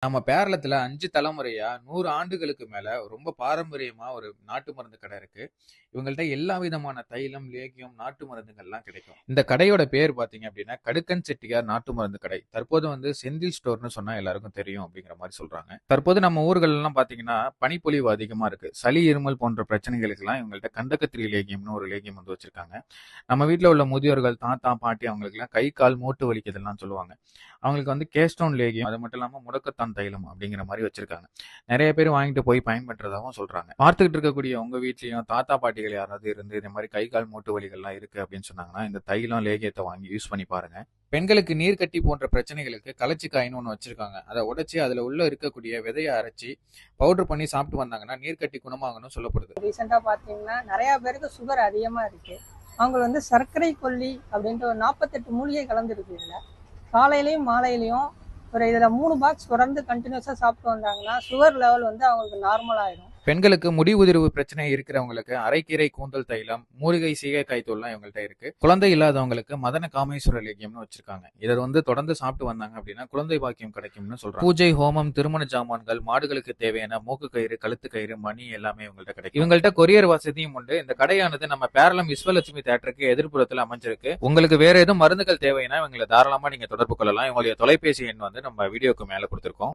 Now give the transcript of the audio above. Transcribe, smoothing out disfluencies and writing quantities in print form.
நம்ம பேரளத்துல 5 தலைமுறையா 100 ஆண்டுகளுக்கு மேல ரொம்ப பாரம்பரியமா ஒரு நாட்டு மருந்து கடை இருக்கு. இவங்கள்ட்ட எல்லா விதமான தைலம், லேகியம், நாட்டு மருந்துகள்லாம் கிடைக்கும். இந்த கடையோட பேர் பார்த்தீங்க அப்டின்னா, கடுக்கன் செட்டியார் நாட்டு மருந்து கடை. தற்போது வந்து செந்தில் ஸ்டோர்ன்னு சொன்னா எல்லாருக்கும் தெரியும் அப்டிங்கிற மாரி சொல்றாங்க. தற்போது நம்ம ஊர்கள்லாம் பார்த்தீங்கன்னா, பனிப்பொழிவு அதிகமா இருக்கு. சளி, இருமல் போன்ற பிரச்சனைகளுக்கெல்லாம் இவங்கள்ட்ட கண்டகத்திரி லேகியம்னு ஒரு லேகியம் வந்து வச்சிருக்காங்க. நம்ம வீட்ல உள்ள முதியோர்கள், தாத்தா, பாட்டி அவங்களுக்கெல்லாம் கை, கால் மூட்டு வலிக்குதுன்லாம் சொல்லுவாங்க. அவங்களுக்கு வந்து கேஸ்டோன் லேகியம், அது மட்டும் இல்லாம முடக்கத்தான் தைலம் அப்படிங்கிற மாரி வச்சிருக்காங்க. நெறைய பேர் வாங்கிட்டு போய் பயன்பெற்றதாவும் சொல்றாங்க. பார்த்துக்கிட்டு இருக்கக்கூடிய உங்க வீட்லயும் தாத்தா, பாட்டிகள் யாராவது இருந்து இந்த மாரி கை, கால் மூட்டு வலிகள்லாம் இருக்கு அப்படின்னு சொன்னாங்கன்னா, இந்த தைலம், லேகியத்த வாங்கி யூஸ் பண்ணி பாருங்க. பெண்களுக்கு நீர்க்கட்டி போன்ற பிரச்சனைகளுக்கு கலச்சிக்காய்ன்னு ஒண்ணு வச்சிருக்காங்க. அத உடைச்சு அதுல உள்ள இருக்கக்கூடிய விதைய அரைச்சு பவுடர் பண்ணி சாப்பிட்டு வந்தாங்கன்னா, நீர்க்கட்டி குணமாகும்னு சொல்லப்படுது. ரீசெண்டா பாத்தீங்கன்னா நிறைய பேருக்கு சுகர் அதிகமா இருக்கு. அவங்க வந்து சர்க்கரை கொல்லி அப்படின்ற ஒரு 48 மூலிகை கலந்துருக்கு இதுல. காலையிலயும் மாலையிலயும் ஒரு இதுல 3 பாக்ஸ் தொடர்ந்து கண்டினியூஸா சாப்பிட்டு வந்தாங்கன்னா சுகர் லெவல் வந்து அவங்களுக்கு நார்மல் ஆயிடும். பெண்களுக்கு முடி உதிர்வு பிரச்சனை இருக்கிறவங்களுக்கு அரைக்கீரை கூந்தல் தைலம், மூலிகை சீகைக்காய் தூள்லாம் இவங்கள்ட்ட இருக்கு. குழந்தை இல்லாதவங்களுக்கு மதன காமேஸ்வர லேகியம்னு வச்சிருக்காங்க. இத வந்து தொடர்ந்து சாப்பிட்டு வந்தாங்க அப்படின்னா குழந்தை பாக்கியம் கிடைக்கும்னு சொல்றாங்க. பூஜை, ஹோமம், திருமண ஜாமான்கள், மாடுகளுக்கு தேவையான மூக்கு கயிறு, கழுத்து கயிறு, மணி எல்லாமே இவங்கள்ட்ட கிடைக்கும். இவங்கள்ட்ட கொரியர் வசதியும் உண்டு. இந்த கடையானது நம்ம பேரளம் விஸ்வலட்சுமி தியேட்டருக்கு எதிர்ப்புறத்துல அமைஞ்சிருக்கு. உங்களுக்கு வேற எதுவும் மருந்துகள் தேவைன்னா இவங்களை தாராளமா நீங்க தொடர்பு கொள்ளலாம். இவங்களுடைய தொலைபேசி எண் வந்து நம்ம வீடியோக்கு மேல கொடுத்திருக்கோம்.